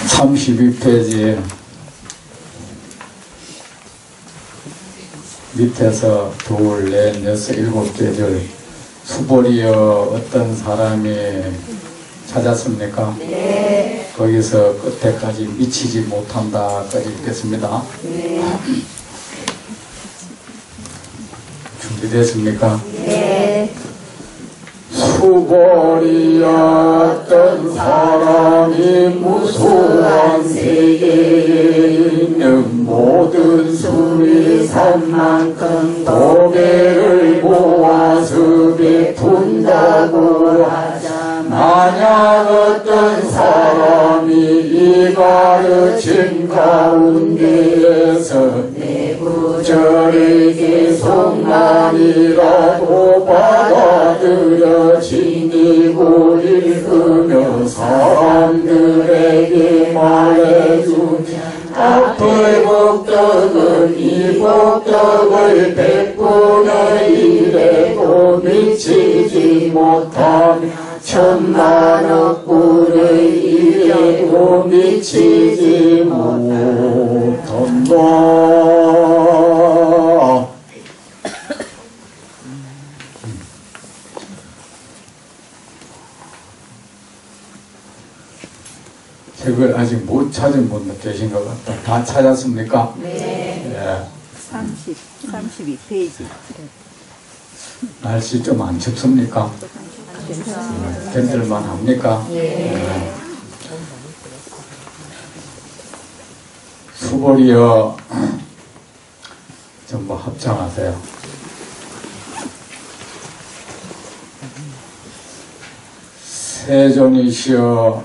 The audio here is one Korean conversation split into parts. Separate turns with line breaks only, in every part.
32페이지 밑에서 둘, 넷, 여섯, 일곱 개줄 수보리여 어떤 사람이 찾았습니까?
네.
거기서 끝에까지 미치지 못한다까지 읽겠습니다.
네.
준비됐습니까?
네.
수보리였던 사람이 무수한 세계에 있는 모든 수리 산만큼 도배를 모아서 베푼다고 하자. 만약 어떤 사람이 이 가르침 가운데에서 내부절에게 속만이라도 받아들여 지니고 읽으며 사람들에게 말해주면 앞의 복덕은 이 복덕을 베푸는 일에도 미치지 못하며 천만억 분의 일에도 미치지 못한다. 책을 아직 못 찾은 분도 계신 것 같다. 다 찾았습니까?
네.
예.
32페이지.
날씨 좀 안 춥습니까? 견딜만 합니까?
네.
수보리여 전부 합창하세요. 세존이시여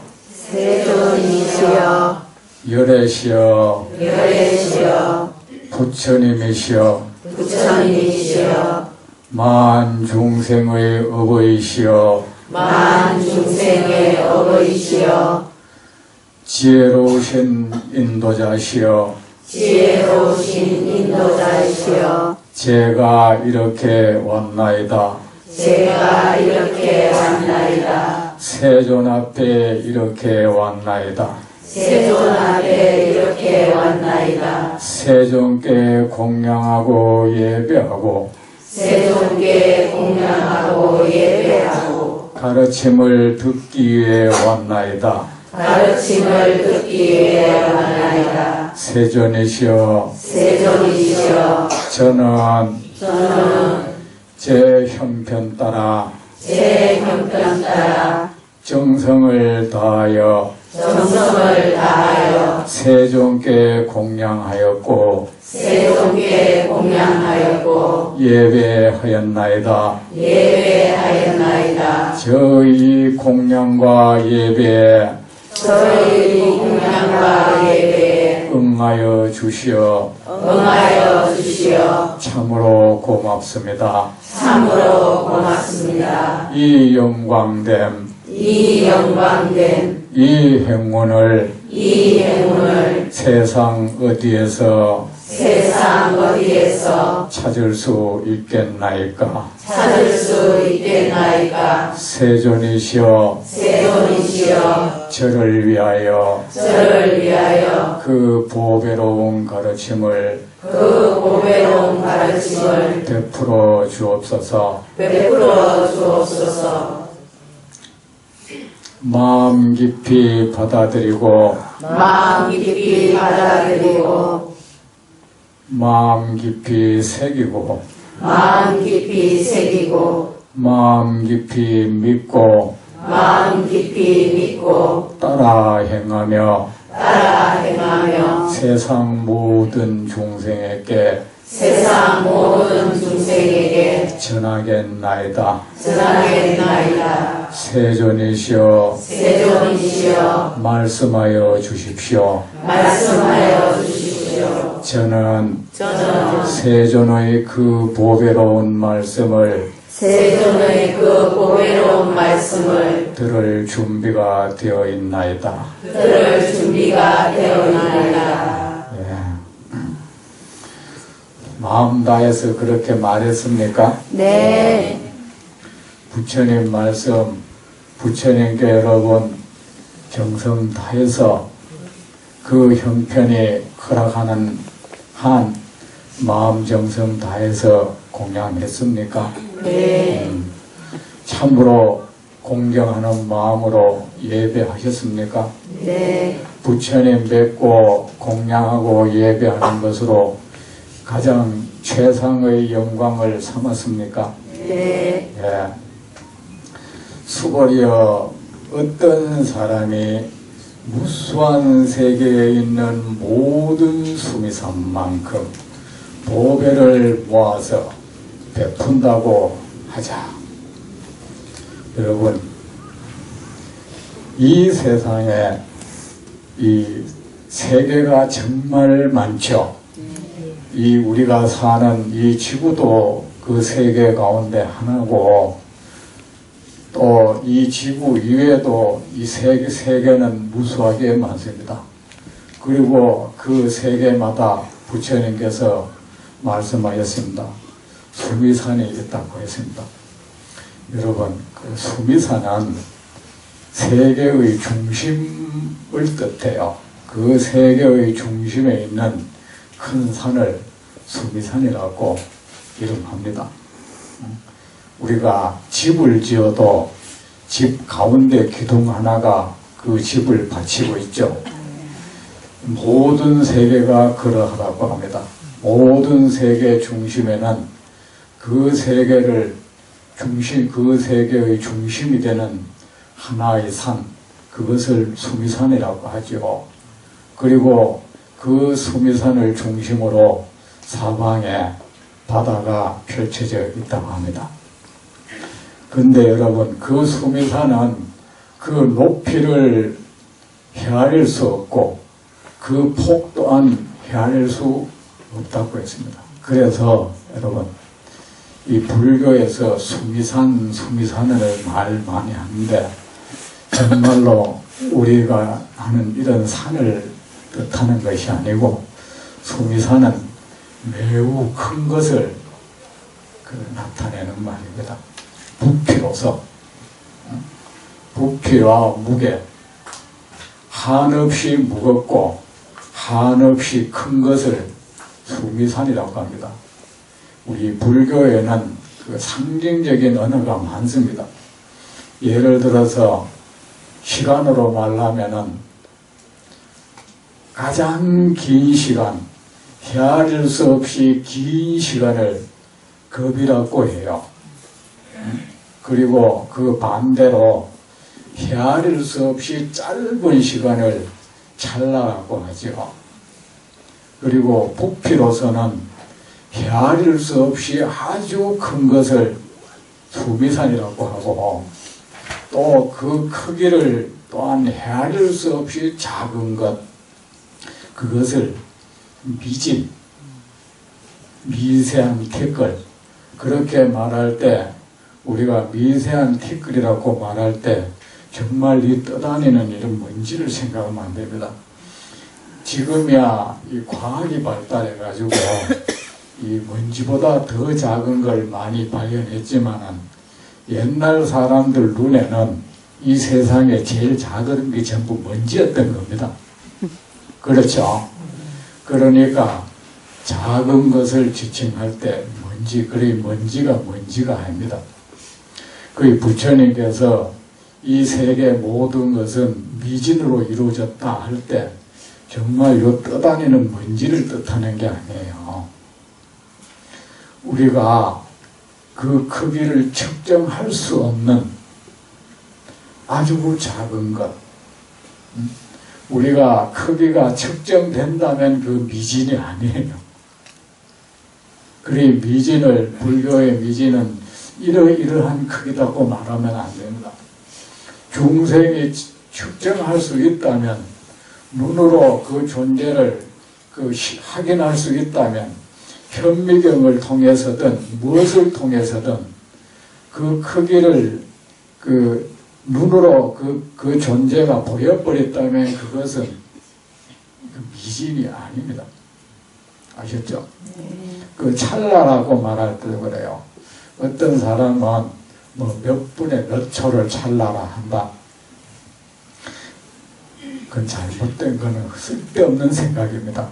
세존이시여
열애시여
열애시여
부처님이시여
부처님이시여
만중생의 어버이시여
만중생의 어버이시여
지혜로우신 인도자시여
지혜로우신 인도자이시여
제가 이렇게 왔나이다.
제가 이렇게 왔나이다.
세존 앞에 이렇게 왔나이다.
세존 앞에 이렇게 왔나이다.
세존께 공양하고 예배하고
세존께 공양하고 예배하고
가르침을 듣기 위해 왔나이다.
가르침을 듣기 위해 왔나이다.
세존이시여
세존이시여
저는
저는
제 형편 따라
제 형편 따라
정성을 다하여
정성을 다하여
세존께 공양하였고
세존께 공양하였고
예배하였나이다.
예배하였나이다.
저희 공양과 예배에
저희 공양과 예배에
응하여 주시어
응하여 주시어
참으로 고맙습니다.
참으로 고맙습니다.
이 영광됨
이 영광된
이 행운을
이 행운을
세상 어디에서
세상 어디에서
찾을 수 있겠나이까.
찾을 수 있겠나이까.
세존이시여
세존이시여
저를 위하여
저를 위하여
그 보배로운 가르침을
그 보배로운 가르침을
베풀어 주옵소서.
베풀어 주옵소서.
마음 깊이 받아들이고
마음 깊이 받아들이고
마음 깊이 새기고
마음 깊이 새기고
마음 깊이 믿고
마음 깊이 믿고
따라 행하며
따라 행하며
세상 모든 중생에게
세상 모든 중생에게
전하겠나이다.
전하겠나이다.
세존이시여
세존이시여
말씀하여 주십시오.
말씀하여 주십시오.
저는
저는
세존의 그 보배로운 말씀을
세존의 그 보배로운 말씀을
들을 준비가 되어 있나이다.
들을 준비가 되어있나이다.
마음 다해서 그렇게 말했습니까?
네.
부처님 말씀, 부처님께 여러분 정성 다해서 그 형편이 허락하는 한 마음 정성 다해서 공양했습니까?
네.
참으로 공경하는 마음으로 예배하셨습니까?
네.
부처님 뵙고 공양하고 예배하는 것으로 가장 최상의 영광을 삼았습니까?
네.
예. 수고리여 어떤 사람이 무수한 세계에 있는 모든 수미산만큼 보배를 모아서 베푼다고 하자. 여러분, 이 세상에 이 세계가 정말 많죠. 이 우리가 사는 이 지구도 그 세계 가운데 하나고, 또 이 지구 이외에도 이 세계는 무수하게 많습니다. 그리고 그 세계마다 부처님께서 말씀하셨습니다. 수미산이 있다고 했습니다. 여러분, 그 수미산은 세계의 중심을 뜻해요. 그 세계의 중심에 있는 큰 산을 수미산이라고 이름합니다. 우리가 집을 지어도 집 가운데 기둥 하나가 그 집을 받치고 있죠. 모든 세계가 그러하다고 합니다. 모든 세계 중심에는 그 세계의 중심이 되는 하나의 산, 그것을 수미산이라고 하죠. 그리고 그 수미산을 중심으로 사방에 바다가 펼쳐져 있다고 합니다. 근데 여러분, 그 수미산은 그 높이를 헤아릴 수 없고 그 폭 또한 헤아릴 수 없다고 했습니다. 그래서 여러분, 이 불교에서 수미산을 말 많이 하는데 정말로 우리가 하는 이런 산을 뜻하는 것이 아니고 수미산은 매우 큰 것을 나타내는 말입니다. 부피로서 부피와 무게, 한없이 무겁고 한없이 큰 것을 수미산이라고 합니다. 우리 불교에는 그 상징적인 언어가 많습니다. 예를 들어서 시간으로 말하면은 가장 긴 시간, 헤아릴 수 없이 긴 시간을 급이라고 해요. 그리고 그 반대로 헤아릴 수 없이 짧은 시간을 찰나라고 하죠. 그리고 부피로서는 헤아릴 수 없이 아주 큰 것을 수미산이라고 하고, 또 그 크기를 또한 헤아릴 수 없이 작은 것, 그것을 미진, 미세한 티끌, 그렇게 말할 때, 우리가 미세한 티끌이라고 말할 때 정말 이 떠다니는 일은 뭔지를 생각하면 안 됩니다. 지금이야 이 과학이 발달해 가지고 이 먼지보다 더 작은 걸 많이 발견했지만은 옛날 사람들 눈에는 이 세상에 제일 작은 게 전부 먼지였던 겁니다. 그렇죠? 그러니까 작은 것을 지칭할 때 먼지, 그래 먼지가 아닙니다. 그 부처님께서 이 세계 모든 것은 미진으로 이루어졌다 할 때 정말 요 떠다니는 먼지를 뜻하는 게 아니에요. 우리가 그 크기를 측정할 수 없는 아주 작은 것, 우리가 크기가 측정된다면 그 미진이 아니에요. 그래 미진을, 불교의 미진은 이러이러한 크기다고 말하면 안 됩니다. 중생이 측정할 수 있다면, 눈으로 그 존재를 확인할 수 있다면, 현미경을 통해서든 무엇을 통해서든 그 크기를 눈으로 그 존재가 보여버렸다면 그것은 미진이 아닙니다. 아셨죠? 그 찰나라고 말할 때 그래요. 어떤 사람은 뭐 몇 분에 몇 초를 찰나라 한다. 그건 잘못된 거는 쓸데없는 생각입니다.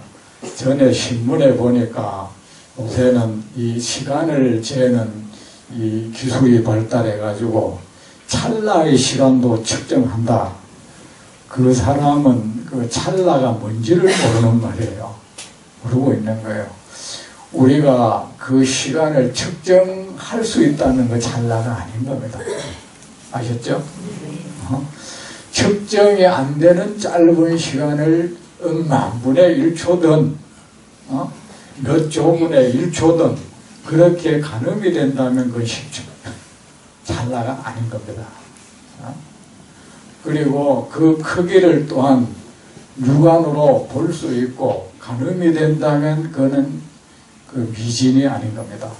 전에 신문에 보니까 요새는 이 시간을 재는 이 기술이 발달해 가지고 찰나의 시간도 측정한다. 그 사람은 그 찰나가 뭔지를 모르는 말이에요. 모르고 있는 거예요. 우리가 그 시간을 측정할 수 있다는 거 찰나가 아닌 겁니다. 아셨죠? 측정이 안 되는 짧은 시간을 만분의 1초든 몇 조분의 1초든 그렇게 가늠이 된다면 그건 쉽죠. 찰나가 아닌 겁니다. 그리고 그 크기를 또한 육안으로 볼 수 있고 가늠이 된다면 그거는 그 미진이 아닌 겁니다.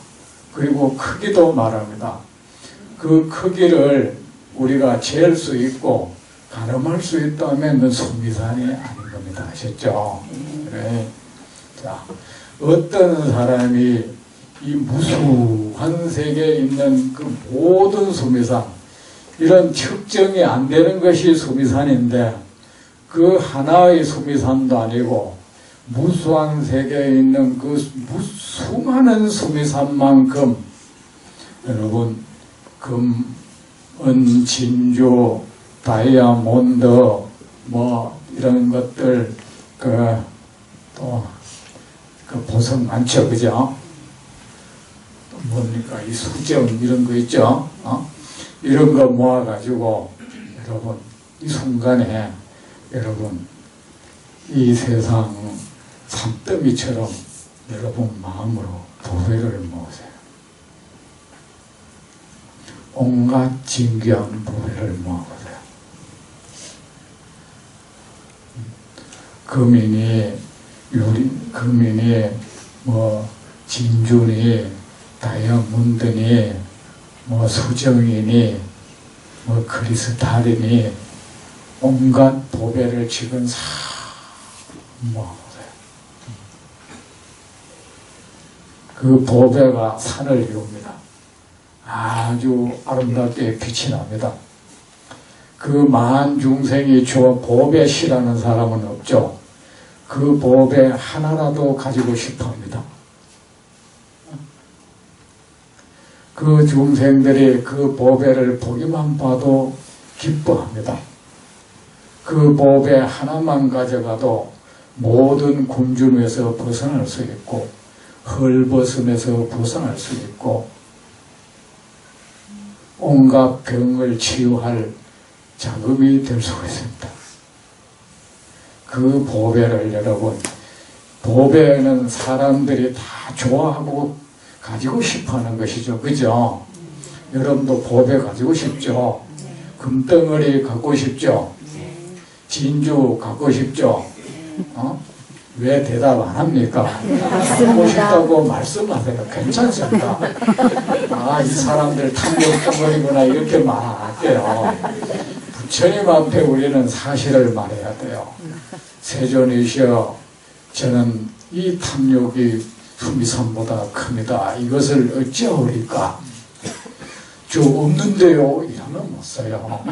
그리고 크기도 말합니다. 그 크기를 우리가 잴 수 있고 가늠할 수 있다면 그건 소미산이 아닌 겁니다. 아셨죠? 그래. 자, 어떤 사람이 이 무수한 세계에 있는 그 모든 소미산, 이런 측정이 안 되는 것이 소미산인데 그 하나의 소미산도 아니고 무수한 세계에 있는 그 수많은 소미산만큼 여러분 금, 은, 진주, 다이아몬드 뭐 이런 것들 또 그 보석 많죠, 그죠? 또 뭡니까 이 수정 이런 거 있죠? 이런 거 모아가지고 여러분 이 순간에 여러분 이 세상 산더미처럼 여러분 마음으로 보배를 모으세요. 온갖 진귀한 보배를 모아보세요. 금이니 뭐 진주니 다이아몬드니 뭐 수정이니 뭐 크리스탈이니 온갖 보배를 지금 싹 모아보세요. 그 보배가 산을 이룹니다. 아주 아름답게 빛이 납니다. 그 만 중생이 저 보배 싫어하는 사람은 없죠. 그 보배 하나라도 가지고 싶어 합니다. 그 중생들이 그 보배를 보기만 봐도 기뻐합니다. 그 보배 하나만 가져가도 모든 굶주림에서 벗어날 수 있고 헐벗음에서 벗어날 수 있고 온갖 병을 치유할 자금이 될 수가 있습니다. 그 보배를 여러분, 보배는 사람들이 다 좋아하고 가지고 싶어하는 것이죠. 그죠? 여러분도 보배 가지고 싶죠? 금덩어리 갖고 싶죠? 진주 갖고 싶죠? 왜 대답 안 합니까? 갖고 싶다고 말씀하세요. 괜찮습니다. 이 사람들 탐욕덩어리구나 이렇게 말할게요. 부처님 앞에 우리는 사실을 말해야 돼요. 세존이시여, 저는 이 탐욕이 수미산보다 큽니다. 이것을 어찌하오리까? 저 없는데요. 이러면 못 써요.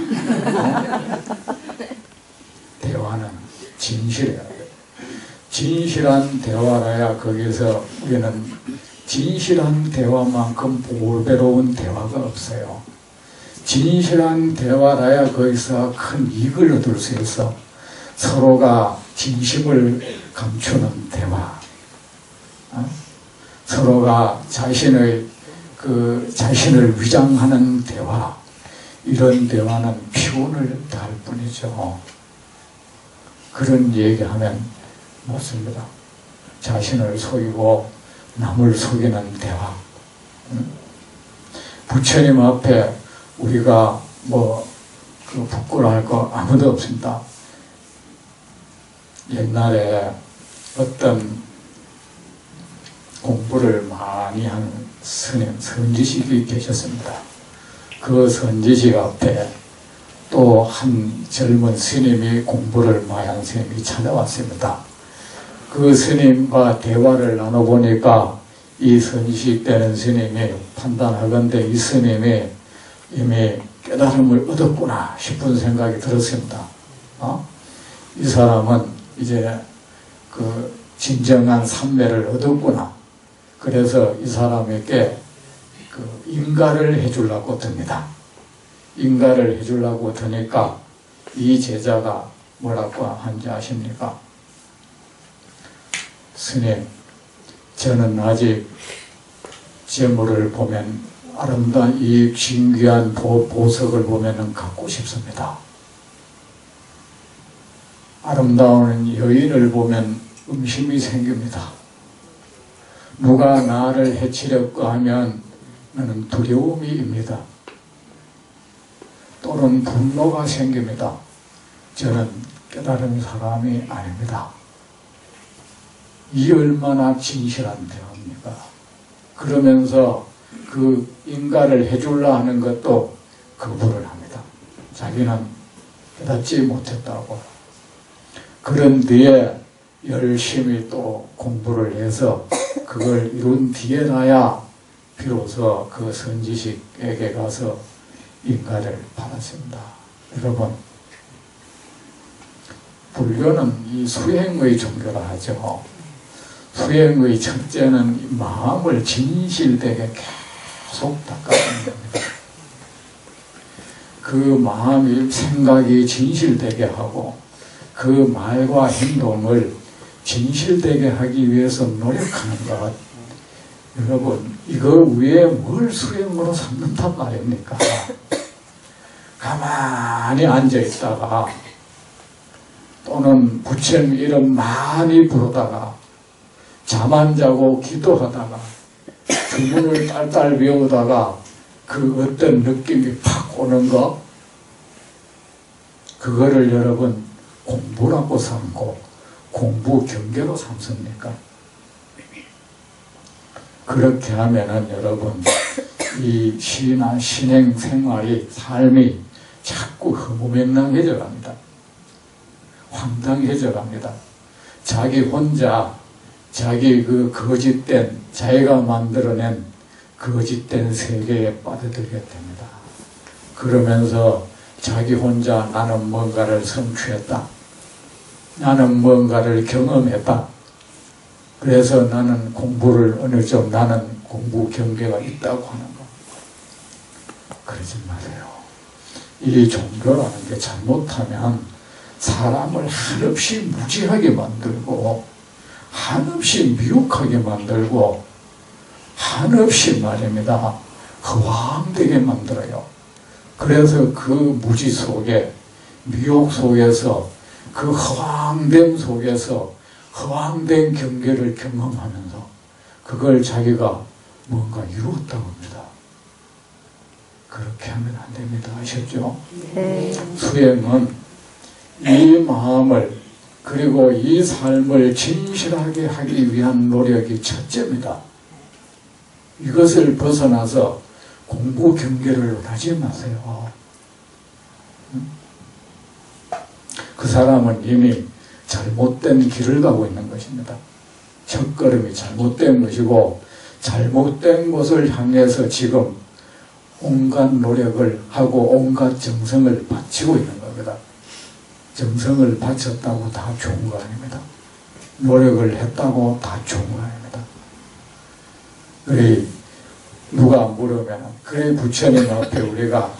대화는 진실해야 돼요. 진실한 대화라야 거기서 우리는 진실한 대화만큼 보배로운 대화가 없어요. 진실한 대화라야 거기서 큰 이익을 얻을 수 있어. 서로가 진심을 감추는 대화, 서로가 자신을 위장하는 대화, 이런 대화는 피운을 달 뿐이죠. 그런 얘기하면 못습니다. 자신을 속이고 남을 속이는 대화. 부처님 앞에 우리가 부끄러워할 거 아무도 없습니다. 옛날에 어떤 공부를 많이 한 스님, 선지식이 계셨습니다. 그 선지식 앞에 또 한 젊은 스님이 공부를 많이 한 스님이 찾아왔습니다. 그 스님과 대화를 나눠보니까 이 선지식 되는 스님이 판단하건대 이 스님이 이미 깨달음을 얻었구나 싶은 생각이 들었습니다. 이 사람은 이제 그 진정한 삼매를 얻었구나. 그래서 이 사람에게 그 인가를 해주려고 듭니다. 인가를 해주려고 드니까 이 제자가 뭐라고 한지 아십니까? 스님, 저는 아직 재물을 보면 아름다운 이 신귀한 보석을 보면은 갖고 싶습니다. 아름다운 여인을 보면 음심이 생깁니다. 누가 나를 해치려고 하면 나는 두려움이입니다. 또는 분노가 생깁니다. 저는 깨달은 사람이 아닙니다. 이 얼마나 진실한 대화입니까? 그러면서 그 인가를 해주려 하는 것도 거부를 합니다. 자기는 깨닫지 못했다고. 그런 뒤에 열심히 또 공부를 해서 그걸 이룬 뒤에나야 비로소 그 선지식에게 가서 인가를 받았습니다. 여러분, 불교는 이 수행의 종교라 하죠. 수행의 첫째는 마음을 진실되게 계속 닦아주는 겁니다. 그 마음이 생각이 진실되게 하고 그 말과 행동을 진실되게 하기 위해서 노력하는 것. 여러분, 이거 위에 뭘 수행으로 삼는단 말입니까? 가만히 앉아있다가 또는 부처님 이름 많이 부르다가 잠 안 자고 기도하다가 주문을 딸딸 외우다가 그 어떤 느낌이 팍 오는 거, 그거를 여러분 공부라고 삼고 공부 경계로 삼습니까? 그렇게 하면은 여러분 이 신행 생활이 삶이 자꾸 허무맹랑해져 갑니다. 황당해져 갑니다. 자기 혼자 자기 그 거짓된 자기가 만들어낸 거짓된 세계에 빠져들게 됩니다. 그러면서 자기 혼자 나는 뭔가를 성취했다. 나는 뭔가를 경험했다. 그래서 나는 공부를 어느 정도 나는 공부 경계가 있다고 하는 거. 그러지 마세요. 이 종교라는 게 잘못하면 사람을 한없이 무지하게 만들고 한없이 미혹하게 만들고 한없이 말입니다. 허황되게 만들어요. 그래서 그 무지 속에 미혹 속에서 그 허황됨 속에서 허황된 경계를 경험하면서 그걸 자기가 뭔가 이루었다고 합니다. 그렇게 하면 안 됩니다. 아셨죠?
네.
수행은 이 마음을 그리고 이 삶을 진실하게 하기 위한 노력이 첫째입니다. 이것을 벗어나서 공부 경계를 하지 마세요. 그 사람은 이미 잘못된 길을 가고 있는 것입니다. 첫걸음이 잘못된 것이고 잘못된 곳을 향해서 지금 온갖 노력을 하고 온갖 정성을 바치고 있는 겁니다. 정성을 바쳤다고 다 좋은 거 아닙니다. 노력을 했다고 다 좋은 거 아닙니다. 그래 누가 물으면 그래 부처님 앞에 우리가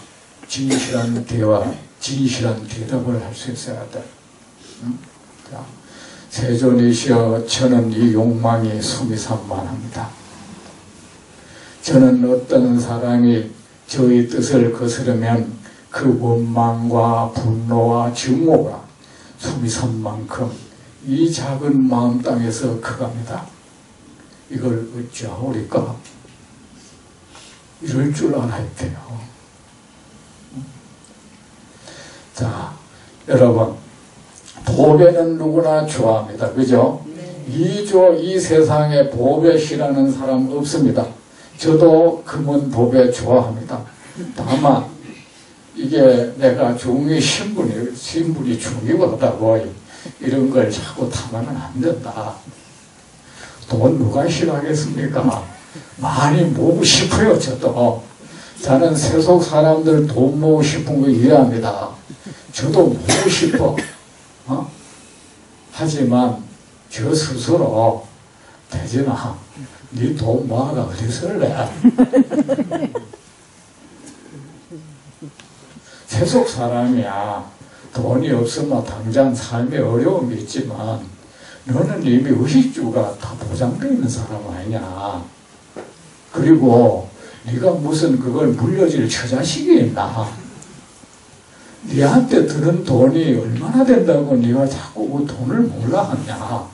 진실한 대화, 진실한 대답을 할 수 있어야 돼. 응? 자, 세존이시여, 저는 이 욕망이 수미산만합니다. 저는 어떤 사람이 저의 뜻을 거스르면 그 원망과 분노와 증오가 수미산만큼 이 작은 마음 땅에서 커갑니다. 이걸 어찌하오리까? 이럴 줄 알아야 돼요. 자, 여러분, 보배는 누구나 좋아합니다. 그죠? 이 세상에 보배 싫어하는 사람 없습니다. 저도 금은 보배 좋아합니다. 다만 이게 내가 중의 신분이 중요하다고 이런 걸 자꾸 탐하면 안 된다. 돈 누가 싫어하겠습니까? 많이 모으고 싶어요. 저도. 저는 세속 사람들 돈 모으고 싶은 거 이해합니다. 저도 모으고 싶어. 하지만 저 스스로 대진아, 네 돈 모아가 어디 쓸래? 세속 사람이야. 돈이 없으면 당장 삶에 어려움이 있지만 너는 이미 의식주가 다 보장되어 있는 사람 아니냐. 그리고 네가 무슨 그걸 물려줄 처자식이 있나. 네한테 드는 돈이 얼마나 된다고 네가 자꾸 그 돈을 몰라 하냐.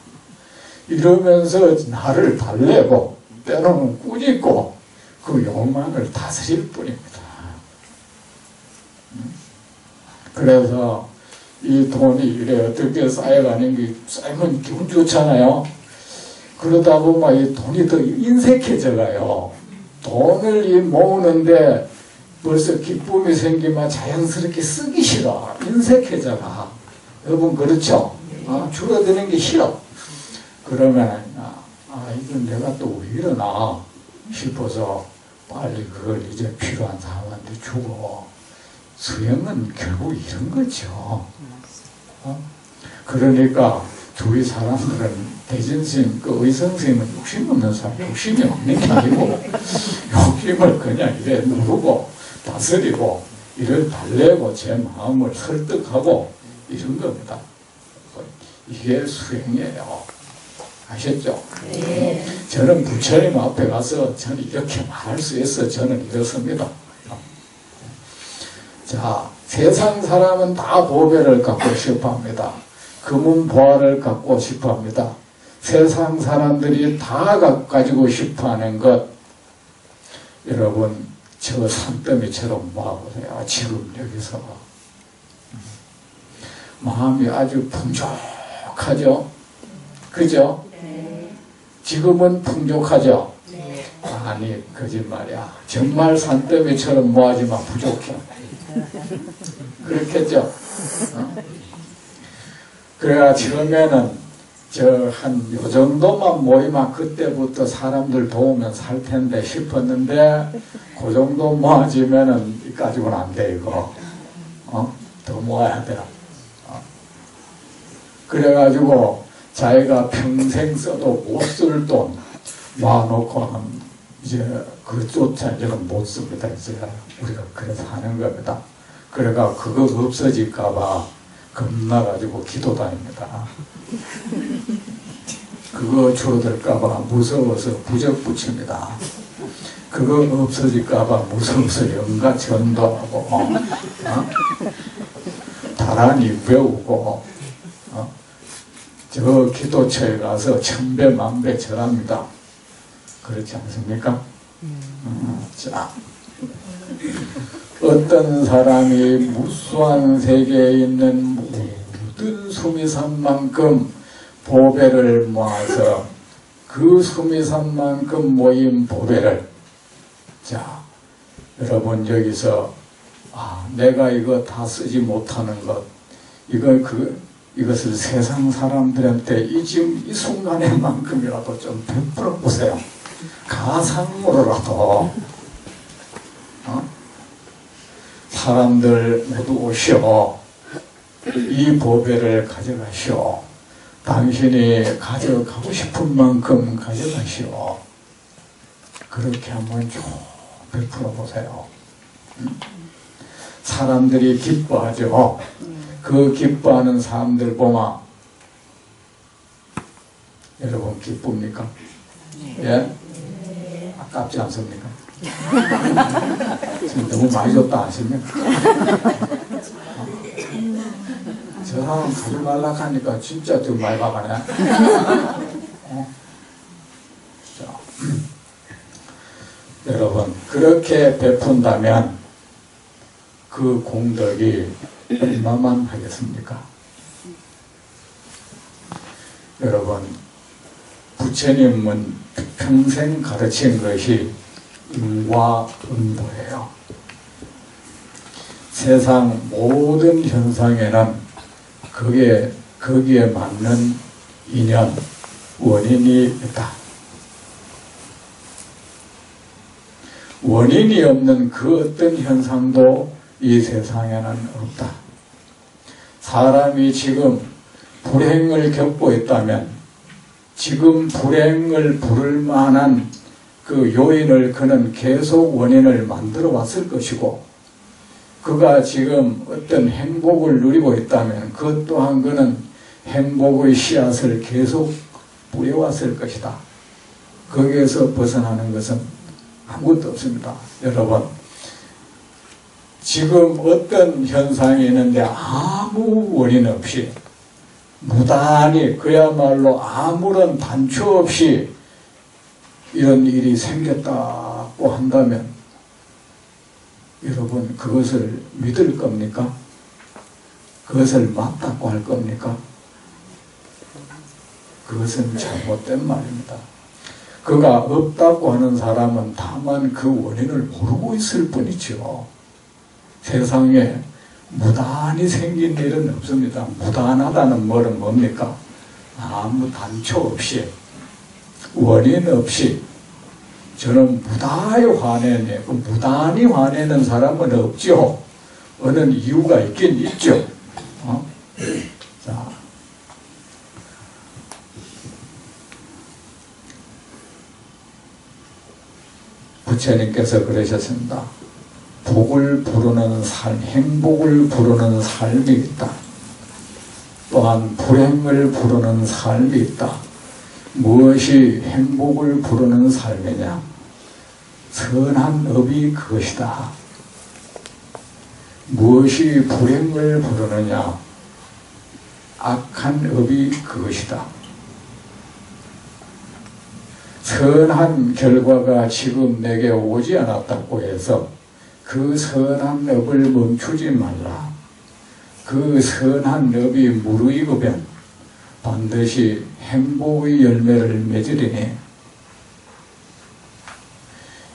이러면서 나를 달래고 때로는 꾸짖고 그 욕망을 다스릴 뿐입니다. 그래서 이 돈이 이래 어떻게 쌓여가는 게 쌓이면 기분 좋잖아요. 그러다 보면 이 돈이 더 인색해져 가요. 돈을 모으는데 벌써 기쁨이 생기면 자연스럽게 쓰기 싫어. 인색해져 가. 여러분 그렇죠? 줄어드는 게 싫어. 그러면 이건 내가 또 왜 이러나 싶어서 빨리 그걸 이제 필요한 사람한테 주고. 수행은 결국 이런 거죠. 그러니까 주위 사람들은 대진스님, 그 의성스님은 욕심 없는 사람, 욕심이 없는 게 아니고 욕심을 그냥 이래 누르고 다스리고 이를 달래고 제 마음을 설득하고 이런 겁니다. 이게 수행이에요. 아셨죠?
네.
저는 부처님 앞에 가서 저는 이렇게 말할 수 있어. 저는 이렇습니다. 자, 세상 사람은 다 보배를 갖고 싶어합니다. 금은 보화를 갖고 싶어합니다. 세상 사람들이 다 가지고 싶어하는 것, 여러분 저 산더미처럼 모아보세요. 지금 여기서 마음이 아주 풍족하죠? 그죠?
네.
지금은 풍족하죠?
네.
아니 거짓말이야. 정말 산더미처럼 모아지만 부족해. 그렇겠죠? 그래가 처음에는 한 요 정도만 모이면 그때부터 사람들 도우면 살 텐데 싶었는데 그 정도 모아지면은 이까지는 안 돼 이거. 더 모아야 돼. 그래가지고 자기가 평생 써도 못 쓸 돈 모아놓고 이제 그조차 이제는 못 씁니다. 이제 우리가 그래서 하는 겁니다. 그래가 그거 없어질까봐 겁나가지고 기도 다닙니다. 그거 줄어들까봐 무서워서 부적 붙입니다. 그거 없어질까봐 무서워서 연가 전도하고 다란히 배우고 저 기도처에 가서 천배 만배 절합니다. 그렇지 않습니까? 자, 어떤 사람이 무수한 세계에 있는 모든 수미산만큼 보배를 모아서 그 수미산만큼 모인 보배를, 자, 여러분 여기서 내가 이거 다 쓰지 못하는 것, 이것을 세상 사람들한테 지금 이 순간에만큼이라도 좀 베풀어 보세요. 가상으로라도 사람들 모두 오시오. 이 보배를 가져가시오. 당신이 가져가고 싶은 만큼 가져가시오. 그렇게 한번 쭉 베풀어 보세요. 사람들이 기뻐하죠. 그 기뻐하는 사람들 보면 여러분 기쁩니까? 예? 아깝지 않습니까? 지금 너무 많이 줬다 아십니까? 저 사람 가지 말라 하니까 진짜 좀 많이 가가네. 여러분 그렇게 베푼다면 그 공덕이 얼마만 하겠습니까? 여러분 부처님은 평생 가르친 것이 인과응보예요. 세상 모든 현상에는 거기에 맞는 인연, 원인이 있다. 원인이 없는 그 어떤 현상도 이 세상에는 없다. 사람이 지금 불행을 겪고 있다면 지금 불행을 부를 만한 그 요인을 그는 계속 원인을 만들어 왔을 것이고, 그가 지금 어떤 행복을 누리고 있다면 그것 또한 그는 행복의 씨앗을 계속 뿌려왔을 것이다. 거기에서 벗어나는 것은 아무것도 없습니다. 여러분, 지금 어떤 현상이 있는데 아무 원인 없이 무단히 그야말로 아무런 단초 없이 이런 일이 생겼다고 한다면 여러분 그것을 믿을 겁니까? 그것을 맞다고 할 겁니까? 그것은 잘못된 말입니다. 그가 없다고 하는 사람은 다만 그 원인을 모르고 있을 뿐이죠. 세상에 무단히 생긴 일은 없습니다. 무단하다는 말은 뭡니까? 아무 단초 없이 원인 없이 저는 무단히 화내네. 그 무단히 화내는 사람은 없죠. 어느 이유가 있긴 있죠. 자, 부처님께서 그러셨습니다. 복을 부르는 삶, 행복을 부르는 삶이 있다. 또한 불행을 부르는 삶이 있다. 무엇이 행복을 부르는 삶이냐? 선한 업이 그것이다. 무엇이 불행을 부르느냐? 악한 업이 그것이다. 선한 결과가 지금 내게 오지 않았다고 해서 그 선한 업을 멈추지 말라. 그 선한 업이 무르익으면 반드시 행복의 열매를 맺으리니,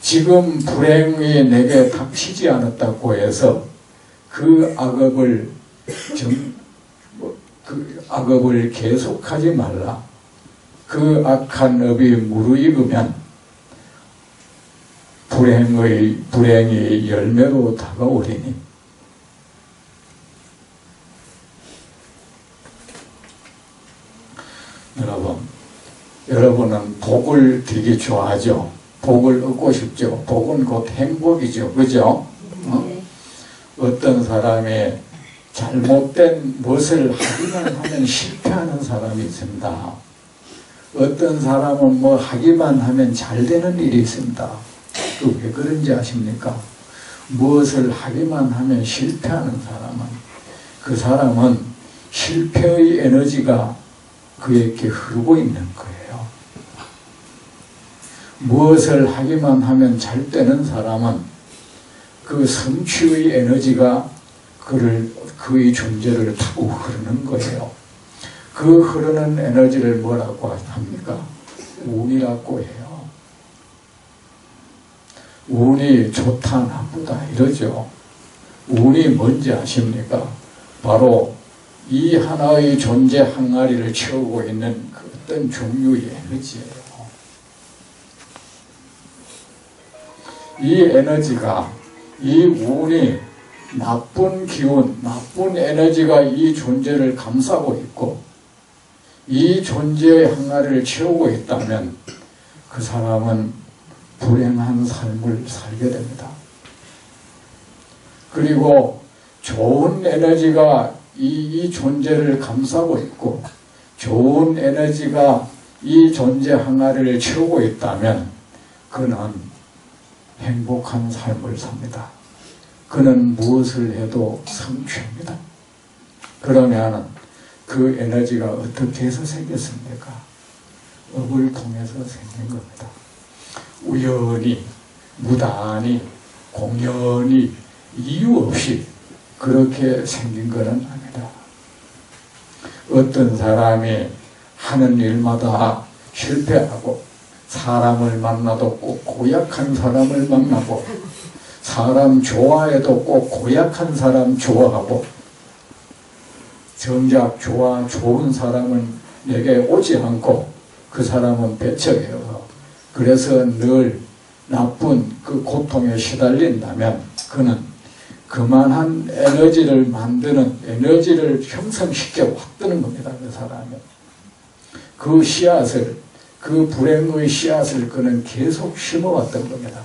지금 불행이 내게 닥치지 않았다고 해서 그 악업을 계속하지 말라. 그 악한 업이 무르익으면 불행이 열매로 다가오리니, 여러분은 복을 되게 좋아하죠. 복을 얻고 싶죠. 복은 곧 행복이죠. 그죠? 어떤 사람이 잘못된 무엇을 하기만 하면 실패하는 사람이 있습니다. 어떤 사람은 뭐 하기만 하면 잘 되는 일이 있습니다. 그 왜 그런지 아십니까? 무엇을 하기만 하면 실패하는 사람은, 그 사람은 실패의 에너지가 그에게 흐르고 있는 거예요. 무엇을 하기만 하면 잘 되는 사람은 그 성취의 에너지가 그의 존재를 타고 흐르는 거예요. 그 흐르는 에너지를 뭐라고 합니까? 운이라고 해요. 운이 좋다 나쁘다 이러죠. 운이 뭔지 아십니까? 바로 이 하나의 존재 항아리를 채우고 있는 그 어떤 종류의 에너지예요. 이 에너지가, 이 운이 나쁜 기운, 나쁜 에너지가 이 존재를 감싸고 있고 이 존재의 항아리를 채우고 있다면 그 사람은 불행한 삶을 살게 됩니다. 그리고 좋은 에너지가 이 존재를 감싸고 있고 좋은 에너지가 이 존재 항아리를 채우고 있다면 그는 행복한 삶을 삽니다. 그는 무엇을 해도 성취합니다. 그러면 그 에너지가 어떻게 해서 생겼습니까? 업을 통해서 생긴 겁니다. 우연히, 무단히, 공연히, 이유 없이 그렇게 생긴 것은 아니다. 어떤 사람이 하는 일마다 실패하고 사람을 만나도 꼭 고약한 사람을 만나고 사람 좋아해도 꼭 고약한 사람 좋아하고 정작 좋은 사람은 내게 오지 않고 그 사람은 배척해요. 그래서 늘 나쁜 그 고통에 시달린다면 그는 그만한 에너지를 만드는, 에너지를 형성시켜 왔다는 겁니다. 그 사람이. 그 씨앗을, 그 불행의 씨앗을 그는 계속 심어왔던 겁니다.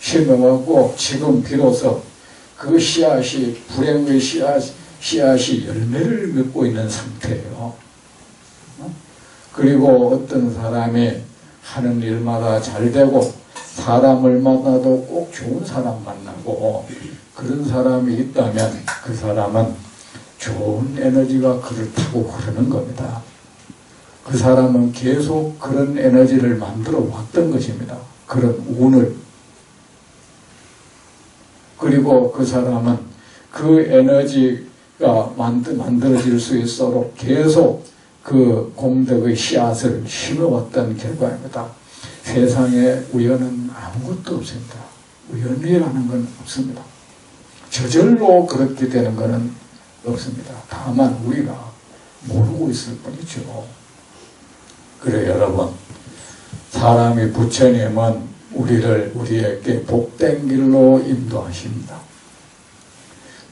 심어왔고 지금 비로소 그 씨앗이, 불행의 씨앗이 열매를 맺고 있는 상태예요. 그리고 어떤 사람이 하는 일마다 잘 되고 사람을 만나도 꼭 좋은 사람 만나고 그런 사람이 있다면 그 사람은 좋은 에너지가 그를 타고 흐르는 겁니다. 그 사람은 계속 그런 에너지를 만들어 왔던 것입니다. 그런 운을. 그리고 그 사람은 그 에너지가 만들어질 수 있도록 계속 그 공덕의 씨앗을 심어왔던 결과입니다. 세상에 우연은 아무것도 없습니다. 우연이라는 건 없습니다. 저절로 그렇게 되는 것은 없습니다. 다만 우리가 모르고 있을 뿐이죠. 그래 여러분, 사람이 부처님은 우리에게 복된 길로 인도하십니다.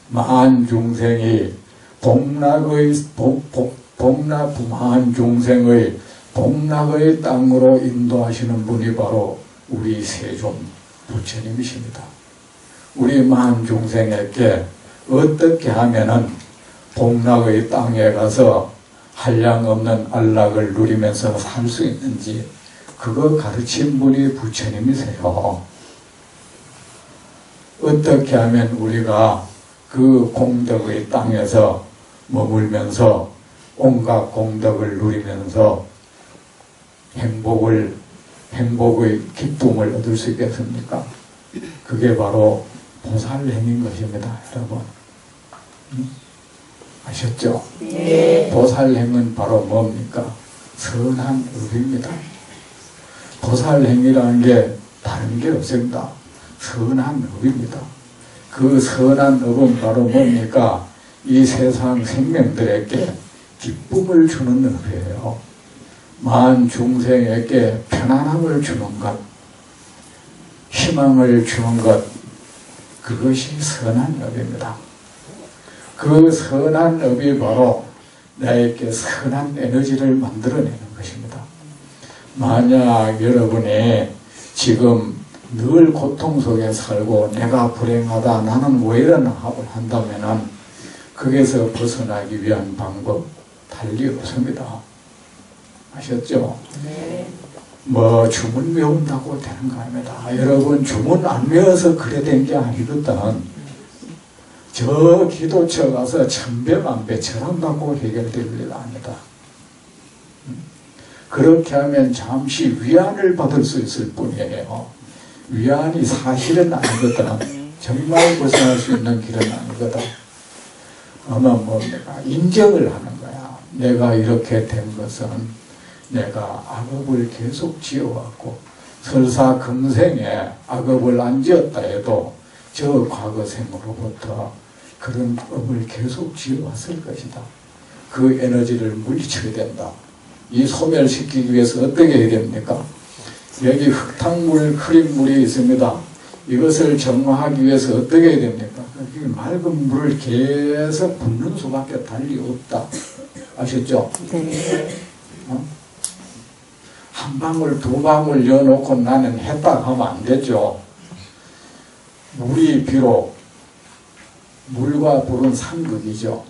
만 중생이 만 중생의 복락의 땅으로 인도하시는 분이 바로 우리 세존 부처님이십니다. 우리 만 중생에게 어떻게 하면은 복락의 땅에 가서 한량없는 안락을 누리면서 살 수 있는지 그거 가르친 분이 부처님이세요. 어떻게 하면 우리가 그 공덕의 땅에서 머물면서 온갖 공덕을 누리면서 행복의 기쁨을 얻을 수 있겠습니까? 그게 바로 보살행인 것입니다, 여러분. 아셨죠?
네.
보살행은 바로 뭡니까? 선한 업입니다. 보살행이라는 게 다른 게 없습니다. 선한 업입니다. 그 선한 업은 바로 뭡니까? 이 세상 생명들에게 기쁨을 주는 업이에요. 만 중생에게 편안함을 주는 것, 희망을 주는 것, 그것이 선한 업입니다. 그 선한 업이 바로 나에게 선한 에너지를 만들어내는 것입니다. 만약 여러분이 지금 늘 고통 속에 살고 내가 불행하다, 나는 왜 이러나 하고 한다면은 거기서 벗어나기 위한 방법 달리 없습니다. 아셨죠?
네.
뭐 주문 외운다고 되는 거 아닙니다. 여러분 주문 안 외워서 그래 된 게 아니거든. 저 기도처 가서 천배만배 절함받고 해결될 일 아니다. 그렇게 하면 잠시 위안을 받을 수 있을 뿐이에요. 위안이 사실은 아니거든. 정말 벗어날 수 있는 길은 아니거든. 아마 뭡니까? 인정을 하는 거야. 내가 이렇게 된 것은 내가 악업을 계속 지어왔고 설사 금생에 악업을 안 지었다 해도 저 과거생으로부터 그런 업을 계속 지어왔을 것이다. 그 에너지를 물리쳐야 된다. 이 소멸시키기 위해서 어떻게 해야 됩니까? 여기 흙탕물, 흐린물이 있습니다. 이것을 정화하기 위해서 어떻게 해야 됩니까? 맑은 물을 계속 붓는 수밖에 달리 없다. 아셨죠?
네.
한 방울, 두 방울 넣어놓고 나는 했다 하면 안 되죠. 물이 비록 물과 불은 상극이죠.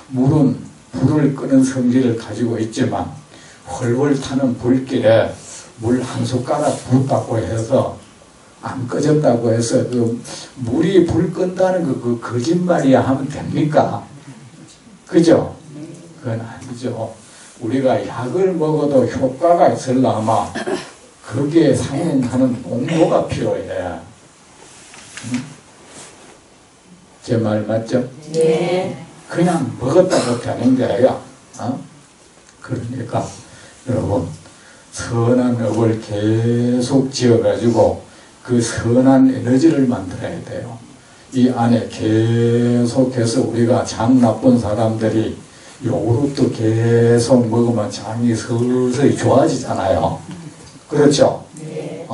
물은 불을 끄는 성질을 가지고 있지만 훨훨 타는 불길에 물 한 숟가락 붓다고 해서 안 꺼졌다고 해서 그 물이 불 끈다는 그 거짓말이야 하면 됩니까? 그죠? 그건 아니죠. 우리가 약을 먹어도 효과가 있으려면 거기에 상응하는 농도가 필요해. 제 말 맞죠?
네.
그냥 먹었다고 되는 게 아니라 그러니까 여러분 선한 업을 계속 지어가지고 그 선한 에너지를 만들어야 돼요. 이 안에 계속해서 우리가 장 나쁜 사람들이 요구르트 계속 먹으면 장이 서서히 좋아지잖아요. 그렇죠?
네.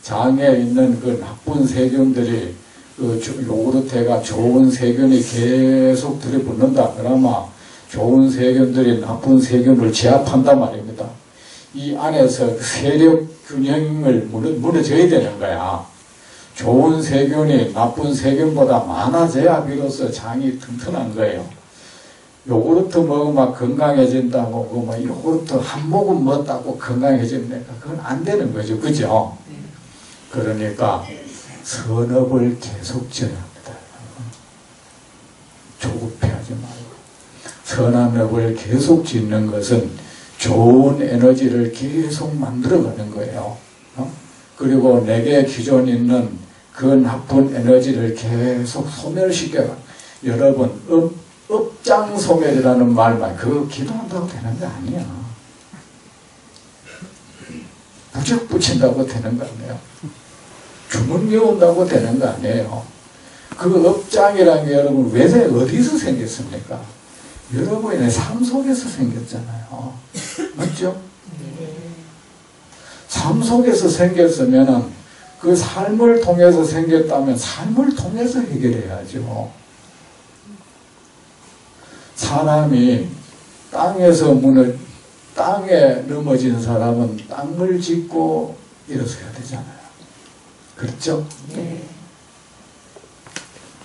장에 있는 그 나쁜 세균들이 요구르트가 좋은 세균이 계속 들이붙는다. 그러면 좋은 세균들이 나쁜 세균을 제압한단 말입니다. 이 안에서 세력 균형을 무너져야 되는 거야. 좋은 세균이 나쁜 세균보다 많아져야 비로소 장이 튼튼한 거예요. 요구르트 먹으면 건강해진다고, 요구르트 한 모금 먹었다고 건강해집니까? 그건 안 되는 거죠. 그죠? 그러니까 선업을 계속 지어야 합니다. 조급해하지 말고. 선한 업을 계속 짓는 것은 좋은 에너지를 계속 만들어가는 거예요. 그리고 내게 기존 있는 그 나쁜 에너지를 계속 소멸시켜가. 여러분, 업장 소멸이라는 말만 그거 기도한다고 되는 거 아니야. 부적 붙인다고 되는 거 아니에요. 주문 외운다고 되는 거 아니에요. 그 업장이라는 게 여러분 왜 어디서 생겼습니까? 여러분의 삶 속에서 생겼잖아요. 맞죠? 삶 속에서 생겼으면 그 삶을 통해서 생겼다면 삶을 통해서 해결해야죠. 사람이 땅에 넘어진 사람은 땅을 짚고 일어서야 되잖아요. 그렇죠?
네.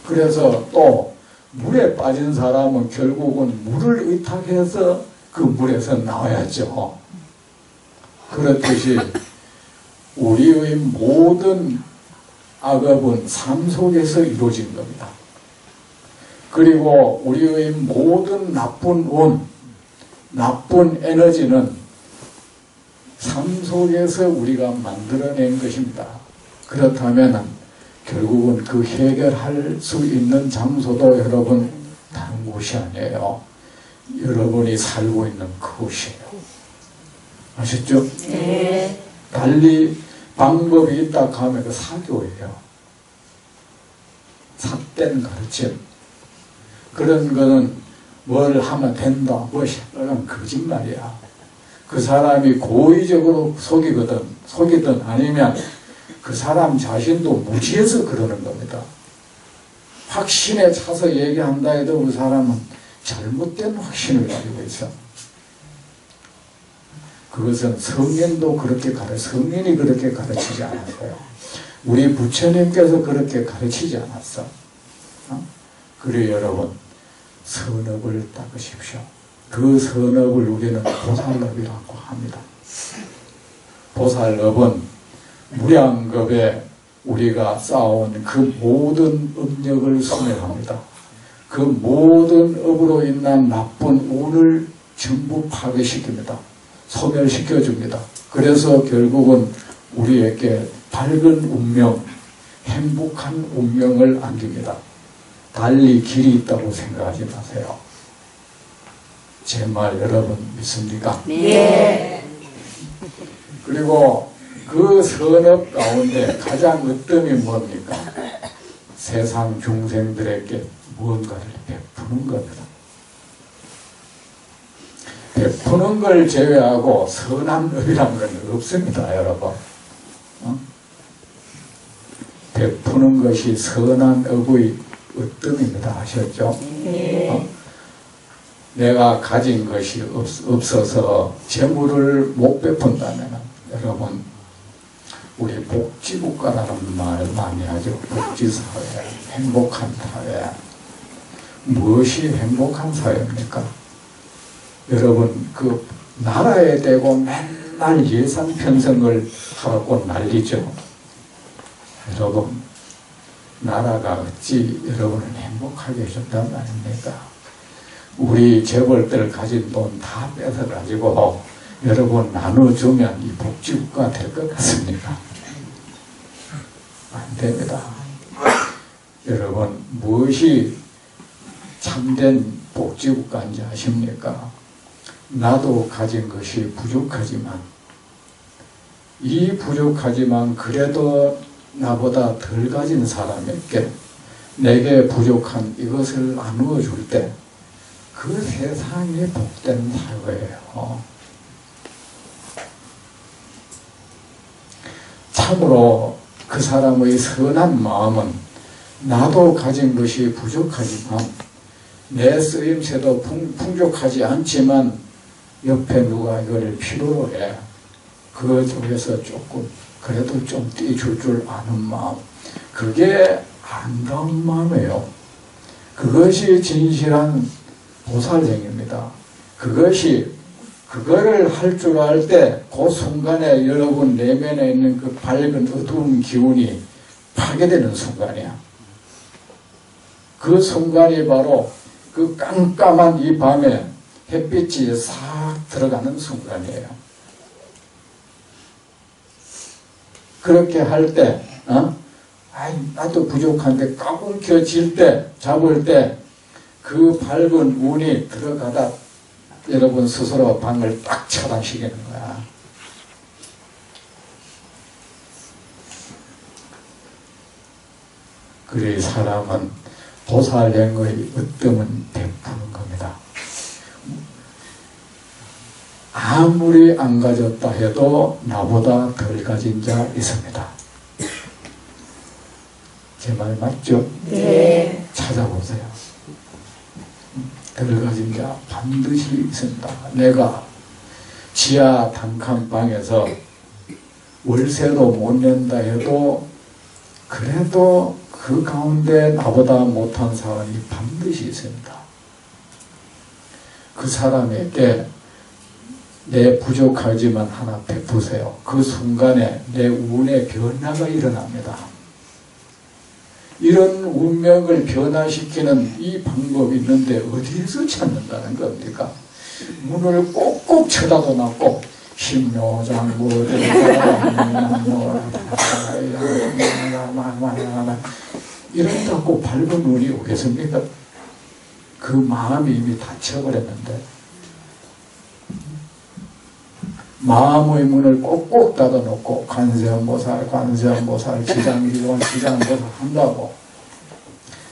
그래서 또 물에 빠진 사람은 결국은 물을 의탁해서 그 물에서 나와야죠. 그렇듯이 우리의 모든 악업은 삶 속에서 이루어진 겁니다. 그리고 우리의 모든 나쁜 운, 나쁜 에너지는 삶 속에서 우리가 만들어낸 것입니다. 그렇다면 결국은 그 해결할 수 있는 장소도 여러분 다른 곳이 아니에요. 여러분이 살고 있는 그곳이에요. 아셨죠?
네.
달리 방법이 있다 하면 그 사교예요. 삿된 가르침. 그런 거는 뭘 하면 된다, 그건 거짓말이야. 그 사람이 고의적으로 속이든 아니면 그 사람 자신도 무지해서 그러는 겁니다. 확신에 차서 얘기한다 해도 그 사람은 잘못된 확신을 가지고 있어. 그것은 성인이 그렇게 가르치지 않았어요. 우리 부처님께서 그렇게 가르치지 않았어. 그래 여러분, 선업을 닦으십시오. 그 선업을 우리는 보살업이라고 합니다. 보살업은 무량겁에 우리가 쌓아온 그 모든 업력을 소멸합니다. 그 모든 업으로 인한 나쁜 운을 전부 파괴시킵니다. 소멸시켜줍니다. 그래서 결국은 우리에게 밝은 운명, 행복한 운명을 안깁니다. 달리 길이 있다고 생각하지 마세요. 제 말 여러분 믿습니까?
네.
그리고 그 선업 가운데 가장 으뜸이 뭡니까? 세상 중생들에게 무언가를 베푸는 겁니다. 베푸는 걸 제외하고 선한 업이란 건 없습니다, 여러분. 베푸는 것이 선한 업의 으뜸입니다. 아셨죠?
네.
내가 가진 것이 없어서 재물을 못 베푼다면 여러분, 우리 복지국가라는 말 많이 하죠. 복지사회, 행복한 사회. 무엇이 행복한 사회입니까? 여러분, 그 나라에 대고 맨날 예산 편성을 하고 난리죠. 여러분, 나라가 어찌 여러분을 행복하게 해준단 말입니까? 우리 재벌들 가진 돈 다 뺏어가지고 여러분 나눠주면 이 복지국가 될 것 같습니까? 안 됩니다. 여러분, 무엇이 참된 복지국가인지 아십니까? 나도 가진 것이 부족하지만, 이 부족하지만 그래도 나보다 덜 가진 사람에게 내게 부족한 이것을 나누어 줄 때 그 세상이 복된 사회예요. 참으로 그 사람의 선한 마음은 나도 가진 것이 부족하지만 내 쓰임새도 풍족하지 않지만 옆에 누가 이걸 필요로 해. 그 쪽에서 조금 그래도 좀 떼줄 줄 아는 마음, 그게 아름다운 마음이에요. 그것이 진실한 보살행입니다. 그거를 할 줄 알 때 그 순간에 여러분 내면에 있는 그 밝은 어두운 기운이 파괴되는 순간이야. 그 순간이 바로 그 깜깜한 이 밤에 햇빛이 싹 들어가는 순간이에요. 그렇게 할 때, 나도 부족한데 까불켜질 때, 잡을 때, 그 밝은 운이 들어가다 여러분 스스로 방을 딱 차단시키는 거야. 그래 사람은 보살행의 어뜸은 베푸는 겁니다. 아무리 안 가졌다 해도 나보다 덜 가진 자 있습니다. 제 말 맞죠?
네.
찾아보세요. 덜 가진 자 반드시 있습니다. 내가 지하 단칸방에서 월세도 못 낸다 해도 그래도 그 가운데 나보다 못한 사람이 반드시 있습니다. 그 사람에게 내 부족하지만 하나 베푸세요. 그 순간에 내 운의 변화가 일어납니다. 이런 운명을 변화시키는 이 방법이 있는데 어디에서 찾는다는 겁니까? 문을 꼭꼭 쳐다도 놨고 심묘장구 이런다고 밝은 운이 오겠습니까? 그 마음이 이미 닫혀버렸는데 마음의 문을 꼭꼭 닫아놓고 관세음보살, 지장기관, 지장보살 한다고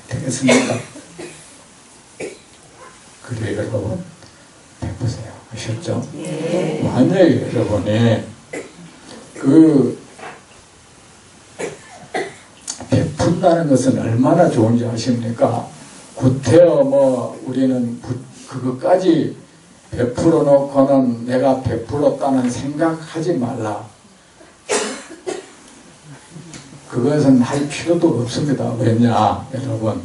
되겠습니까? 그래 여러분 베푸세요. 아셨죠?
네.
만약에 여러분이 그 베푼다는 것은 얼마나 좋은지 아십니까? 구태여 우리는 그것까지 베풀어 놓고는 내가 베풀었다는 생각하지 말라. 그것은 할 필요도 없습니다. 왜냐 여러분,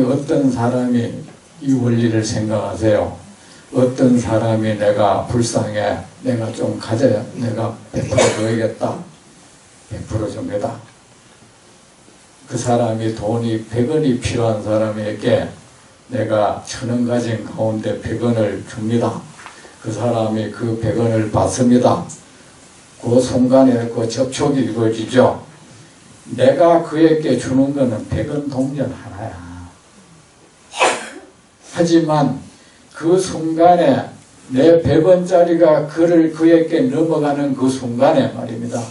어떤 사람이 이 원리를 생각하세요. 어떤 사람이 내가 불쌍해, 내가 좀 가져야, 내가 베풀어 줘야겠다, 베풀어 줍니다. 그 사람이 돈이 100원이 필요한 사람에게 내가 1000원 가진 가운데 100원을 줍니다. 그 사람이 그 100원을 받습니다. 그 순간에 그 접촉이 이루어지죠. 내가 그에게 주는 거는 100원 동전 하나야. 하지만 그 순간에 내 100원짜리가 그에게 넘어가는 그 순간에 말입니다.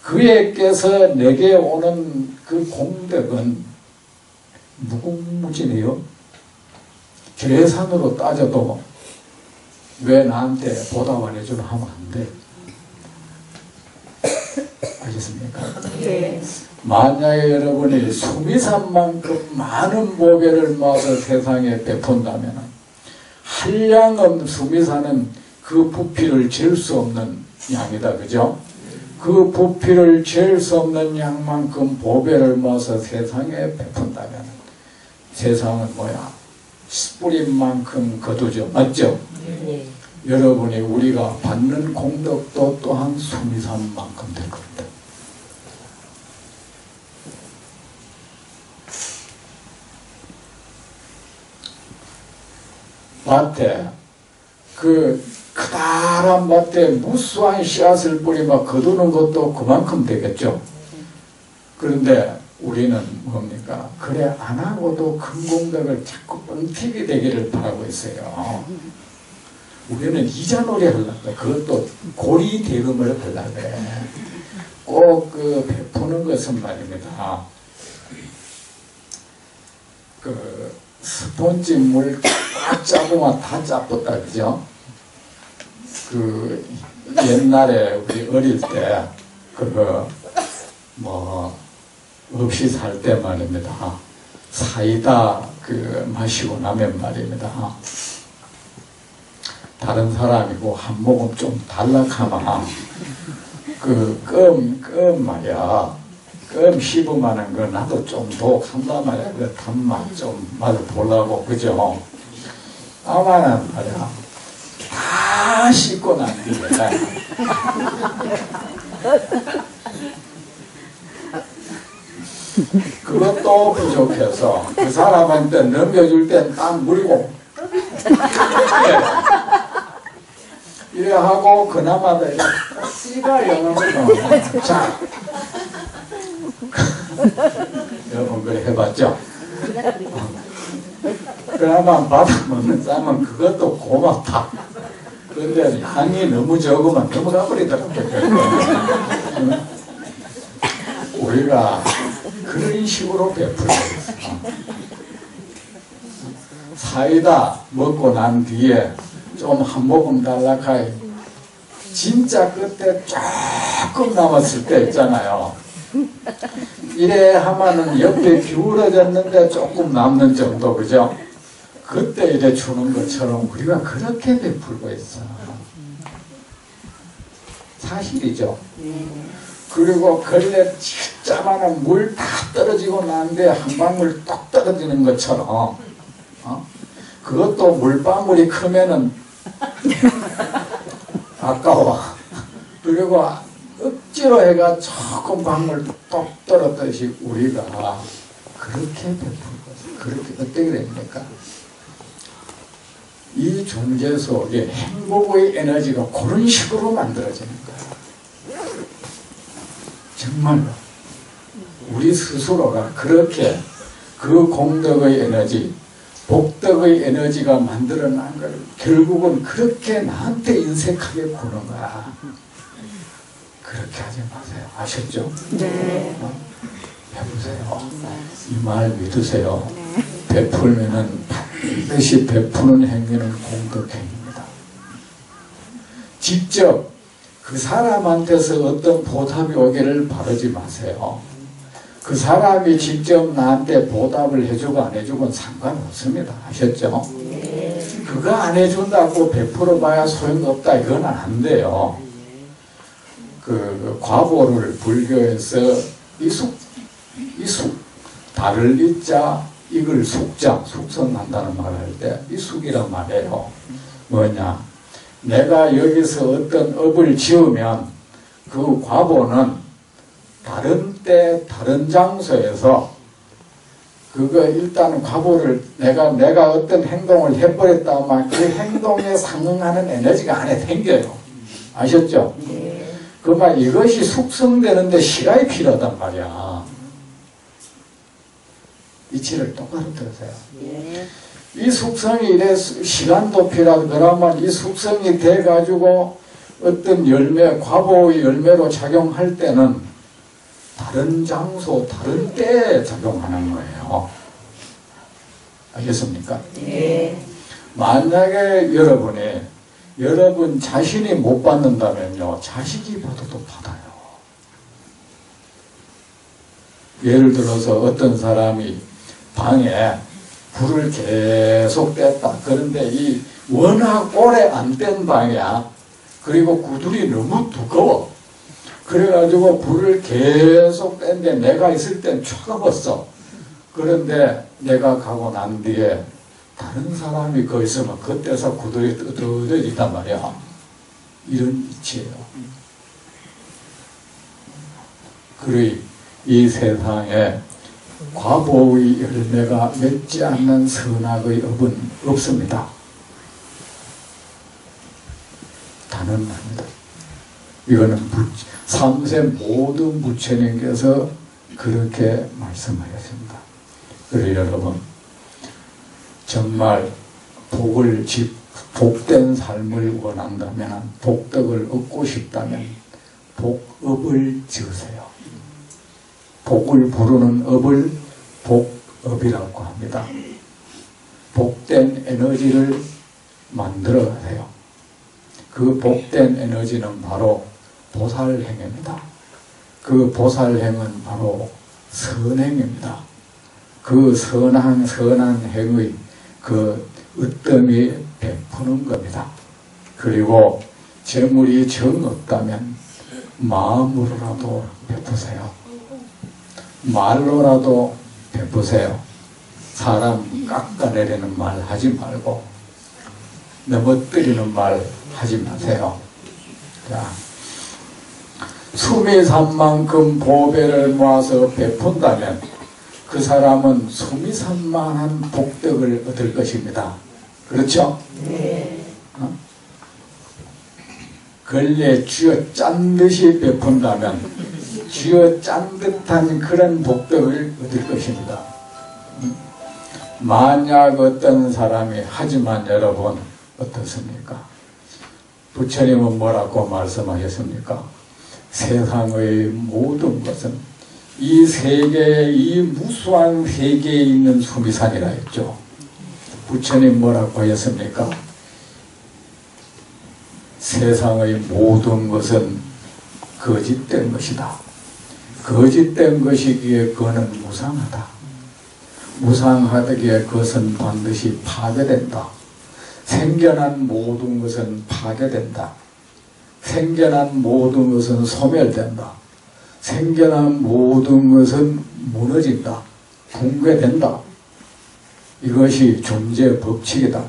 그에게서 내게 오는 그 공덕은 무궁무진해요. 계산으로 따져도 왜 나한테 보답 안 해주나 하면 안 돼. 알겠습니까?
네.
만약에 여러분이 수미산만큼 많은 보배를 모아서 세상에 베푼다면 한량은 수미산은 그 부피를 잴 수 없는 양이다. 그죠? 그 부피를 잴 수 없는 양만큼 보배를 모아서 세상에 베푼다면 세상은 뭐야? 뿌린 만큼 거두죠. 맞죠?
네.
여러분이 우리가 받는 공덕도 또한 수미산만큼 될 겁니다. 밭에 그 크다란 밭에 무수한 씨앗을 뿌리면 거두는 것도 그만큼 되겠죠. 그런데 우리는 뭡니까? 그래 안 하고도 큰 공덕을 자꾸 뻥튀기 되기를 바라고 있어요. 우리는 이자놀이 하려고 해. 그것도 고리 대금을 하려고 해. 꼭 그 베푸는 것은 말입니다. 그 스폰지 물 꽉 짜보면 다 짜붙다. 그죠? 그 옛날에 우리 어릴 때 그거 없이 살 때 말입니다. 사이다 마시고 나면 말입니다. 다른 사람이고 한 모금 좀 달락하면 껌 말이야. 껌 씹으면은 나도 좀 독한단 말이야. 그 단맛 좀 맛보려고, 그죠? 아마는 말이야. 다 씹고 난 뒤에 그것도 부족해서 그 사람한테 넘겨줄 땐 딱 물고 이래 하고 그나마 씨가 영어거든. 자, 여러분 그래 해봤죠? 그나마 받아먹는 쌈은 그것도 고맙다. 그런데 양이 너무 적으면 넘어가 버리더라고요. 우리가 그런 식으로 베풀고 있어. 사이다 먹고 난 뒤에 좀 한 모금 달라카이 진짜 그때 조금 남았을 때 있잖아요. 이래 하면은 옆에 기울어졌는데 조금 남는 정도, 그죠? 그때 이래 주는 것처럼 우리가 그렇게 베풀고 있어. 사실이죠. 그리고 근래 진짜만한 물 다 떨어지고 나는데 한 방울 똑 떨어지는 것처럼, 그것도 물방울이 크면은 아까워. 그리고 억지로 해가 조금 방울 똑 떨어뜨듯이 우리가 그렇게 베풀고 있어요. 그렇게 어떻게 됩니까? 이 존재 속에 행복의 에너지가 그런 식으로 만들어지는 거예요. 정말로 우리 스스로가 그렇게 그 공덕의 에너지, 복덕의 에너지가 만들어난 걸 결국은 그렇게 나한테 인색하게 구는 거야. 그렇게 하지 마세요. 아셨죠?
네.
해보세요. 이 말 믿으세요. 베풀면은 반드시 베푸는 행위는 공덕행위입니다. 직접 그 사람한테서 어떤 보답이 오기를 바라지 마세요. 그 사람이 직접 나한테 보답을 해주고 안 해주고는 상관없습니다. 아셨죠? 그거 안 해준다고 베풀어 봐야 소용없다. 이건 안 돼요. 과보를 불교에서 이숙, 달을 이자, 이걸 숙자, 숙성한다는 말을 할 때 이숙이란 말이에요. 뭐냐? 내가 여기서 어떤 업을 지으면 그 과보는 다른 때, 다른 장소에서 그거 일단 과보를 내가 어떤 행동을 해버렸다면 그 행동에 상응하는 에너지가 안에 생겨요. 아셨죠? 그러면 이것이 숙성되는데 시간이 필요하단 말이야. 이치를 똑바로 들으세요. 이 숙성이 이래 시간도 필요하고 그러면 이 숙성이 돼가지고 어떤 열매, 과보의 열매로 작용할 때는 다른 장소, 다른 때에 작용하는 거예요. 알겠습니까?
네.
만약에 여러분 자신이 못 받는다면요, 자식이 받아도 받아요. 예를 들어서 어떤 사람이 방에 불을 계속 뗐다. 그런데 이 워낙 오래 안 뗀 방이야. 그리고 구들이 너무 두꺼워. 그래가지고 불을 계속 뗐는데 내가 있을 땐 차가웠어. 그런데 내가 가고 난 뒤에 다른 사람이 거기 있으면 그때서 구들이 뜨뜻해진단 말이야. 이런 이치예요. 그리 이 세상에 과보의 열매가 맺지 않는 선악의 업은 없습니다. 단언합니다. 이거는 삼세 모든 부처님께서 그렇게 말씀하셨습니다. 그래서 여러분 정말 복된 삶을 원한다면, 복덕을 얻고 싶다면 복업을 지으세요. 복을 부르는 업을 복업이라고 합니다. 복된 에너지를 만들어 가세요. 그 복된 에너지는 바로 보살행입니다. 그 보살행은 바로 선행입니다. 그 선한 행의 그 으뜸이 베푸는 겁니다. 그리고 재물이 정 없다면 마음으로라도 베푸세요. 말로라도 베푸세요. 사람 깎아내리는 말 하지 말고 넘어뜨리는 말 하지 마세요. 자, 숨이 산 만큼 보배를 모아서 베푼다면 그 사람은 숨이 산 만한 복덕을 얻을 것입니다. 그렇죠?
네.
근래 쥐어 짠 듯이 베푼다면 쥐어 짠 듯한 그런 복덕을 얻을 것입니다. 만약 어떤 사람이 하지만 여러분 어떻습니까? 부처님은 뭐라고 말씀하셨습니까? 세상의 모든 것은 이 세계에 이 무수한 세계에 있는 수미산이라 했죠. 부처님 뭐라고 하셨습니까? 세상의 모든 것은 거짓된 것이다. 거짓된 것이기에 그거는 무상하다. 무상하다기에 그것은 반드시 파괴된다. 생겨난 모든 것은 파괴된다. 생겨난 모든 것은 소멸된다. 생겨난 모든 것은 무너진다. 붕괴된다. 이것이 존재 법칙이다.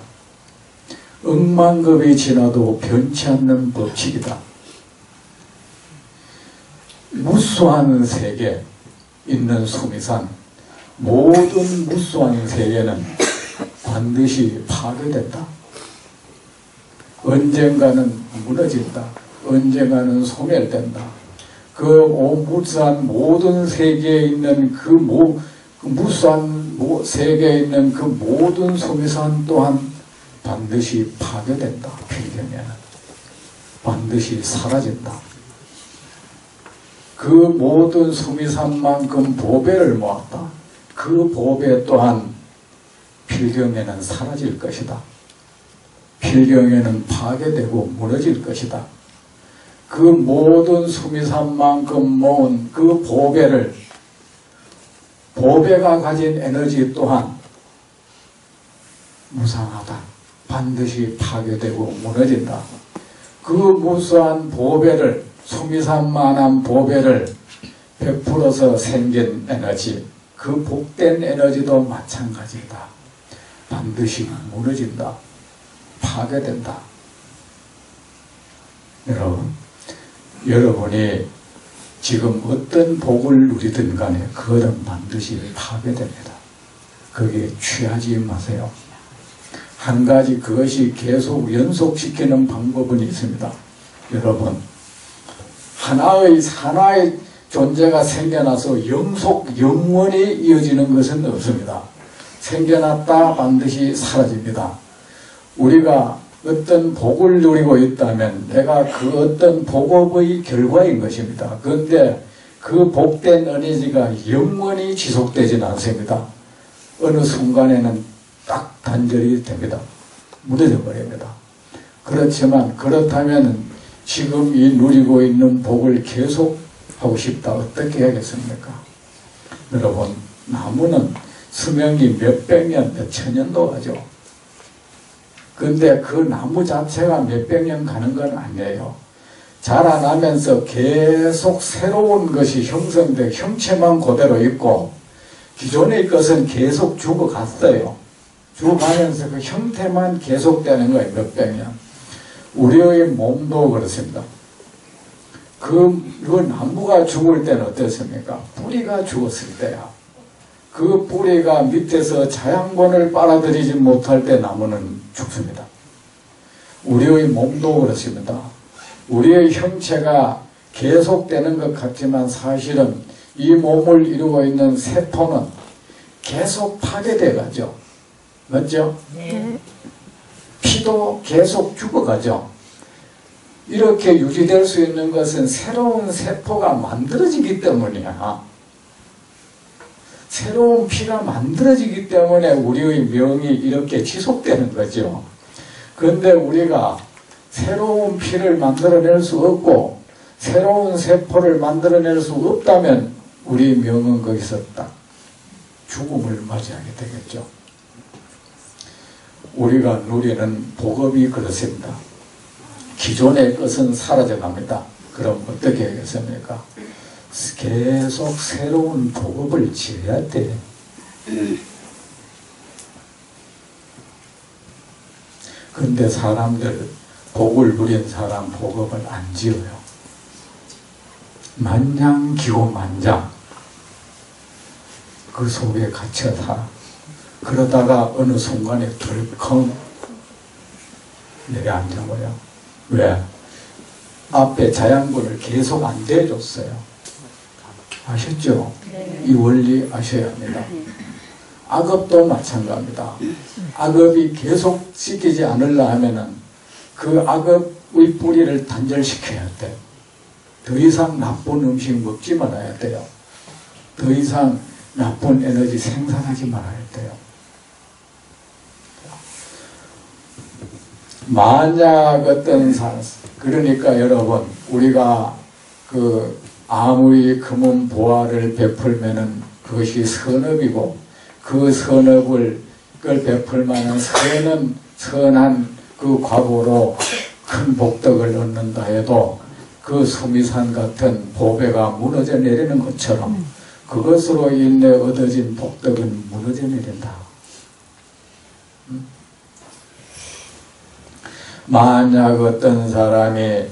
억만급이 지나도 변치 않는 법칙이다. 무수한 세계 있는 수미산, 모든 무수한 세계는 반드시 파괴된다. 언젠가는 무너진다. 언젠가는 소멸된다. 그 무수한 모든 세계에 있는 그 무수한 세계에 있는 그 모든 수미산 또한 반드시 파괴된다. 필경에는 반드시 사라진다. 그 모든 수미산만큼 보배를 모았다. 그 보배 또한 필경에는 사라질 것이다. 필경에는 파괴되고 무너질 것이다. 그 모든 수미산만큼 모은 그 보배를, 보배가 가진 에너지 또한 무상하다. 반드시 파괴되고 무너진다. 그 무수한 보배를, 수미산만한 보배를 베풀어서 생긴 에너지, 그 복된 에너지도 마찬가지다. 반드시 무너진다. 파괴된다. 여러분이 지금 어떤 복을 누리든 간에 그것은 반드시 파괴됩니다. 거기에 취하지 마세요. 한 가지 그것이 계속 연속시키는 방법은 있습니다. 여러분, 하나의 존재가 생겨나서 영원히 이어지는 것은 없습니다. 생겨났다 반드시 사라집니다. 우리가 어떤 복을 누리고 있다면 내가 그 어떤 복업의 결과인 것입니다. 그런데 그 복된 에너지가 영원히 지속되지는 않습니다. 어느 순간에는 딱 단절이 됩니다. 무너져 버립니다. 그렇지만 그렇다면 지금 이 누리고 있는 복을 계속 하고 싶다. 어떻게 해야겠습니까? 여러분, 나무는 수명이 몇백 년, 몇천 년도 가죠. 근데 그 나무 자체가 몇백 년 가는 건 아니에요. 자라나면서 계속 새로운 것이 형성돼 형체만 그대로 있고 기존의 것은 계속 죽어갔어요. 죽어가면서 그 형태만 계속되는 거예요. 몇백 년. 우리의 몸도 그렇습니다. 그 나무가 죽을 때는 어땠습니까? 뿌리가 죽었을 때야. 그 뿌리가 밑에서 자양분을 빨아들이지 못할 때 나무는 죽습니다. 우리의 몸도 그렇습니다. 우리의 형체가 계속되는 것 같지만 사실은 이 몸을 이루고 있는 세포는 계속 파괴돼 가죠. 맞죠?
네.
피도 계속 죽어가죠. 이렇게 유지될 수 있는 것은 새로운 세포가 만들어지기 때문이야. 새로운 피가 만들어지기 때문에 우리의 명이 이렇게 지속되는 거죠. 그런데 우리가 새로운 피를 만들어낼 수 없고 새로운 세포를 만들어낼 수 없다면 우리 명은 거기서 딱 죽음을 맞이하게 되겠죠. 우리가 누리는 복업이 그렇습니다. 기존의 것은 사라져갑니다. 그럼 어떻게 하겠습니까? 계속 새로운 복업을 지어야 돼. 근데 사람들, 복을 누린 사람 복업을 안 지어요. 만장기고만장 그 속에 갇혀 살아. 그러다가 어느 순간에 덜컹 내려앉아버려. 왜? 앞에 자양분을 계속 안 대줬어요. 아셨죠?
네.
이 원리 아셔야 합니다. 악업도 마찬가지입니다. 악업이 계속 씻기지 않으려 하면은 그 악업의 뿌리를 단절시켜야 돼. 더 이상 나쁜 음식 먹지 말아야 돼요. 더 이상 나쁜 에너지 생산하지 말아야 돼요. 만약 어떤 사람, 그러니까 여러분, 우리가 아무리 금은 보화를 베풀면은 그것이 선업이고, 그 선업을 베풀 만한 선한 그 과보로 큰 복덕을 얻는다 해도 그 수미산 같은 보배가 무너져 내리는 것처럼 그것으로 인해 얻어진 복덕은 무너져 내린다. 만약 어떤 사람이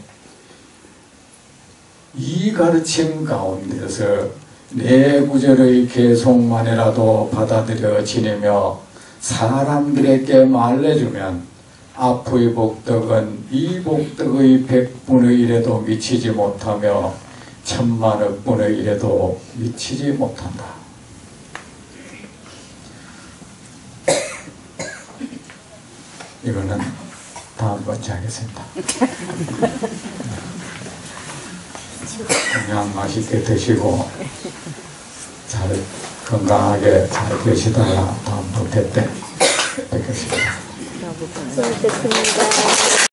이 가르침 가운데서 내 구절의 개송만이라도 받아들여 지내며 사람들에게 말해주면 앞의 복덕은 이 복덕의 100분의 1에도 미치지 못하며 1000만억 분의 1에도 미치지 못한다. 이거는 다음 번째 하겠습니다. 그냥 맛있게 드시고 잘 건강하게 잘 계시다가 다음 또 때 뵙겠습니다.
수고하셨습니다.